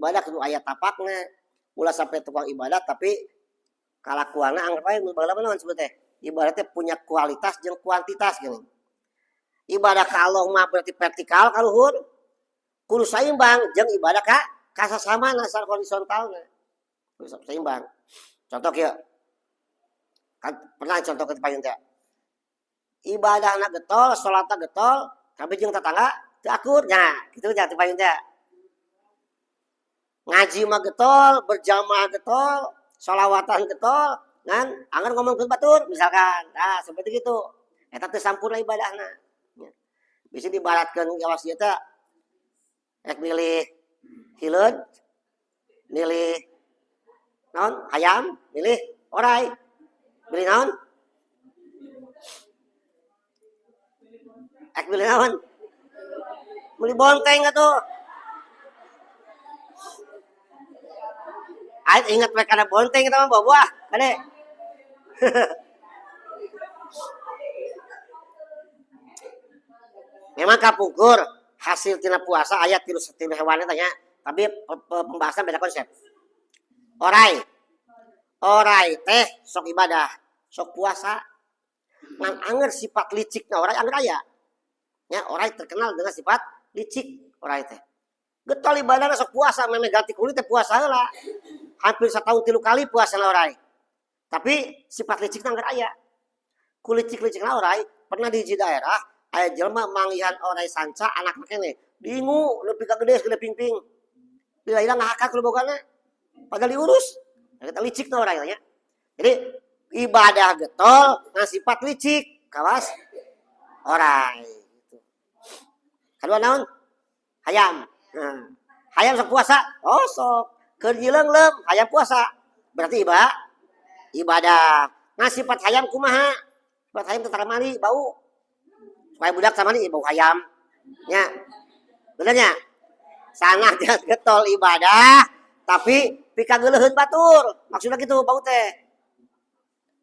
ibadah kudu aya tapakna. Ulah sampai tukang ibadah tapi kalakuanna anggap ae bagaimana naon sebut teh. Ibadah teh punya kualitas jeung kuantitas gini. Ibadah ka Allah mah berarti vertikal ka luhur. Kudu saimbang jeung ibadah ka sasamana secara horizontalna. Kudu saimbang. Contoh kieu. Kan pernah contoh ke payun teh. Ibadahna getol, salatna getol, tapi jeung tetangga teu akur. Nya, kitu nya teh payun teh. Ngaji mah getol, berjamaah getol, sholawatan getol, kan? Angger ngomongkeun batur misalkan. Nah, seperti itu. Eta teu sampurna ibadahna. Bisa dibaratkeun gawas ieu teh rek milih hileud, milih naon? Hayam, milih orai. Milih naon? Milih naon? Milih bonteng atuh. Ait ingat mereka ada bonteng kita mah buah kade. Memang kapungkur hasil tina puasa aya tilu hewan tanya, tapi pembahasan beda konsep. Orai teh sok ibadah, sok puasa. Ngan anger sifat licikna orai anger aya. Ya, orai terkenal dengan sifat licik orai teh. Getol ibadahna sok puasa memang ganti kulit teh puasa heula. Hampir 1 tahun 3 kali puasa orai. Tapi sifat licikna anggar aya. Kulicik-licikna orai pernah di hiji daerah aya jelema mangihan orai sanca anak kene. Bingung leuwih ka gede gede pingping. Bila ngahakak lu bogana. Padahal diurus. Eta licikna orai nya. Jadi ibadah getol ngan sifat licik kawas orai gitu. Kadua naon? Hayam. Nah, hayam sok puasa? Oh, sok. Keur jileunglem hayam puasa. Berarti ibadah. Nah, sifat hayam kumaha? Sifat hayam teh mali bau. Supaya budak samani bau hayam. Nya. Bener nya? Sanah getol ibadah tapi pikageuleuheun batur. Maksudna kitu bau teh.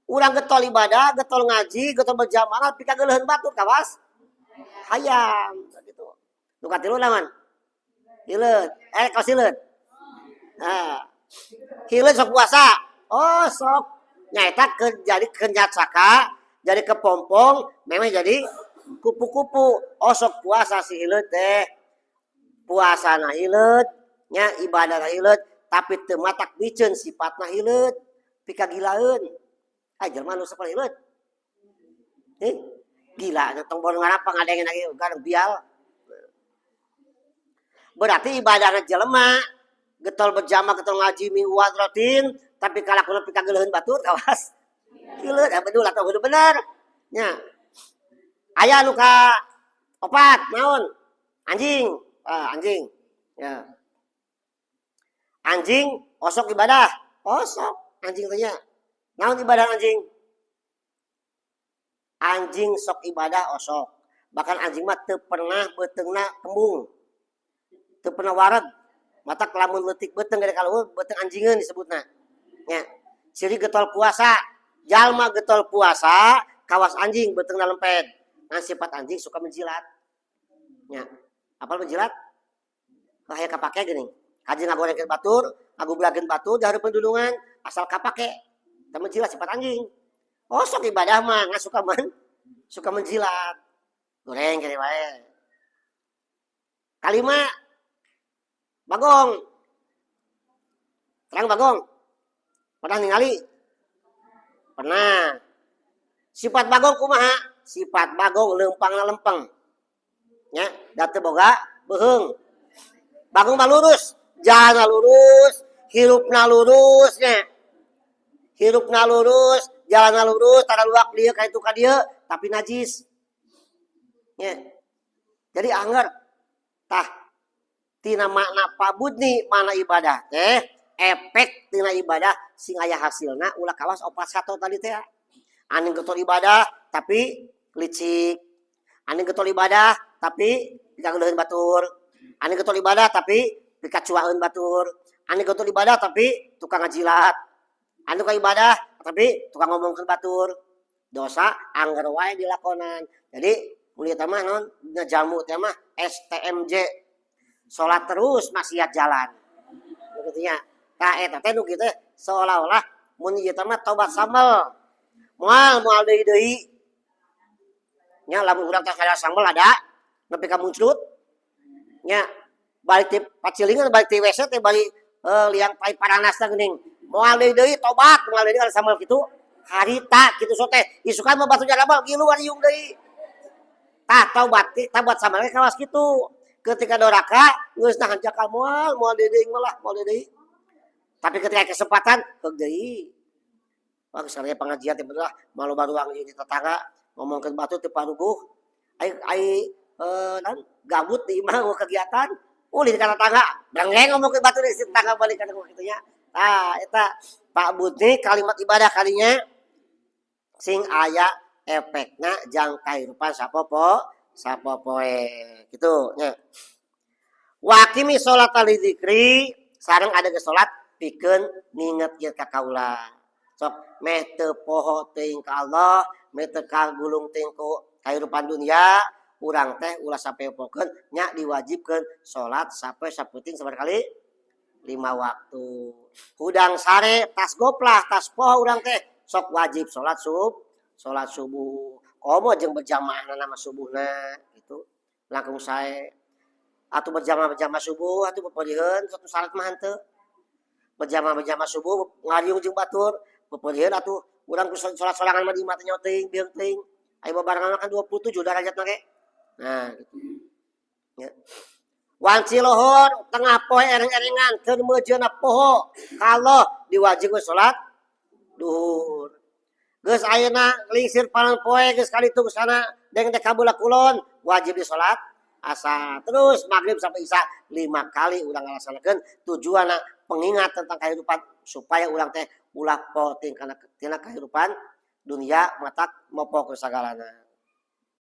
Urang getol ibadah, getol ngaji, getol berjamaah pikageuleuheun batur kawas hayam gitu. Nu katilu naon? Hileud. Kaos hileud. Nah, hileud sok puasa. Oh, sok nyaeta jadi kenyacaka, jadi kepompong, memang jadi kupu-kupu. Oh, sok puasa si hileud teh. Puasana hileud, nya ibadahna hileud, tapi teu matak biceun sifatna hileud, pikagilaeun. Jelema nu sapoe hileud. Gila, tong baru ngarapa ngadengen lagi gareng bial. Berarti ibadahna jelema getol berjamaah getol ngaji miwat rutin tapi kalakuan pikageuleuheun batur kawas hileud betul atau kudu bener nya aya nu ka 4 naon anjing anjing ya anjing osok ibadah osok anjing teh nya naon ibadah anjing sok ibadah osok bahkan anjing mah teu pernah beuteungna kembung teu pernah wareg mata kelamun leutik beuteung gede kalau beuteung anjingeun disebutna. Nya. Ciri getol puasa, jalma getol puasa kawas anjing beuteungna lempet. Ngan sifat anjing suka menjilat. Nya. Apal menjilat? Bahaya kapake geuning. Haji ngagorengkeun batur, ngagublageun batur di hareupeun dudungan asal kapake. Teu menjilat sifat anjing. Oh sok ibadah mah ngan suka menjilat. Goreng kene wae. Kalima Bagong. Terang Bagong. Pernah ningali? Pernah. Sifat Bagong kumaha? Sifat Bagong leumpangna lempeng. Nya, da teu boga beuheung. Bagong mah lurus, jalanna lurus, hirupna lurus nya. Hirupna lurus, jalanna lurus, tara luak dieu ka itu ka dieu, tapi najis. Nya. Jadi anger tah tina makna pabudni mana ibadah teh efek tina ibadah sing aya hasilna ulah kawas opat sato tadi teh anu getol ibadah tapi licik anu getol ibadah tapi pikageuleuheun batur anu getol ibadah tapi pikacuaheun batur anu getol ibadah tapi tukang ngajilat anu ka ibadah tapi tukang ngomongkeun batur dosa angger wae dilakonan jadi kuliah teh mah naon jamu teh mah STMJ Sholat terus maksiat jalan. gitu nya. Tah eta teh nu kitu seolah-olah mun ieu teh mah tobat samel. Moal deui. Nya lamun urang teh kada samel ada nepi ka muncrat. Nya balik ti pacilingan balik ti WC teh balik liang pai paranas teh geuning. Moal deui tobat moal deui kada samel kitu. Harita kitu so teh isukan mah batu jarabal gilu wariung deui. Tah tobat samel kawas kitu. Ketika doraka geus nahan jakal moal deui malah moal deui. Tapi ketika kesempatan keug deui. Wah sareng pengajian teh bener lah malu baruang ieu di tetangga ngomongkeun batu teu parubuh. Ai gabut di imah kegiatan. Uli di tetangga brengeng ngomongkeun batu di tetangga balik kana kitu nya. Tah eta Pak Budi kalimat ibadah kalinya sing aya efekna jang kahirupan sapopoe gitu nya. Wa qimi sholata lidzikri sareng ada ge salat pikeun ningetkeun ka kaula. Sok meh teu poho teuing ka Allah, meh teu kagulung teuing ku kahirupan dunia, urang teh ulah sapepokeun nya diwajibkeun salat sapoe saputing sabaraha kali 5 waktu. Hudang sare tas goplah tas poho urang teh sok wajib salat subuh. Komo jeung berjamaahna nama subuhna gitu. Langkung sae. Atuh berjamaah subuh atuh pepeureun satu syarat mah henteu. Berjamaah subuh ngariung jeung batur pepeureun atuh urang ku salat sorangan mah di imah teh nyaho teuing beung teuing. Aya babarengan kan 27 derajatna ge. Nah gitu. Ya. Wanci lohor tengah poe ereng-erengan keur meujeunna poho kalau diwajibkeun salat duhur. Geus ayeuna lingsir palang poe geus kalitu sana deng teh kabula kulon wajib di salat asar. Terus maghrib sampai isya 5 kali urang ngalaksanakeun tujuanna pengingat tentang kehidupan supaya urang teh ulah poting kana tina kehidupan dunia matak mopo ke sagalana.